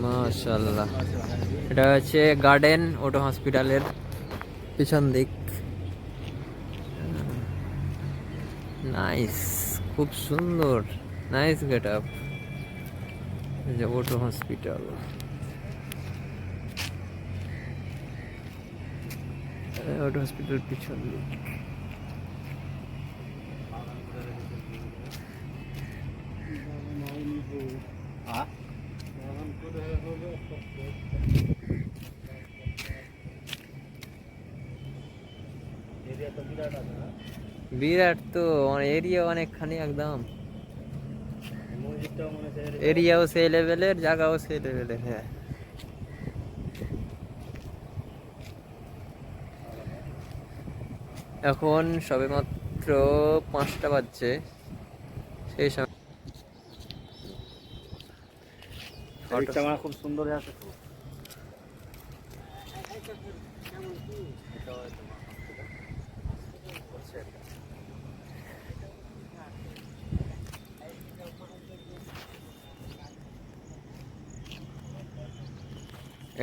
মাশাআল্লাহ, এটা হচ্ছে গার্ডেন ওটো হসপিটালের পিছন দিক। নাইস, খুব সুন্দর, নাইস গেট আপ। যে ওটো হসপিটাল, ওটো হসপিটাল পিছন দিক। বিরাট তো, এরিয়া অনেকখানি একদম। এরিয়াও সেই লেভেলের, জায়গাও সেই লেভেলের। হ্যাঁ, এখন সবেমাত্র 5টা বাজছে। সেই সময় খুব সুন্দর আছে।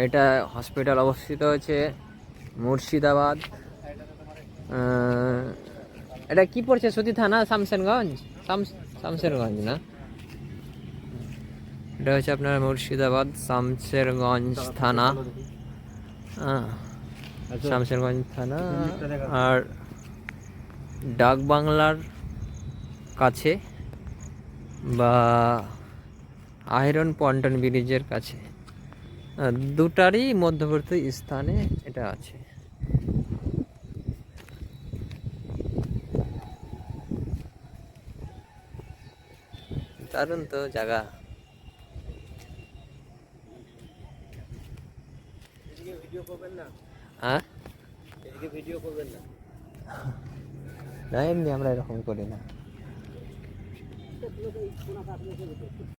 এটা হসপিটাল অবস্থিত হচ্ছে মুর্শিদাবাদ। এটা কি পড়ছে সতী থানা, শামসেরগঞ্জ? শামসেরগঞ্জ না, এটা হচ্ছে আপনার মুর্শিদাবাদ শামসেরগঞ্জ থানা। হ্যাঁ, শামসেরগঞ্জ থানা। আর ডাক বাংলার কাছে বা আয়রন পন্টন ব্রিজের কাছে, দুটারই মধ্যবর্তী স্থানে এটা আছে। দারুণ তো জায়গা। হ্যাঁ, ভিডিও করবেন না? না এমনি আমরা এরকম করি না।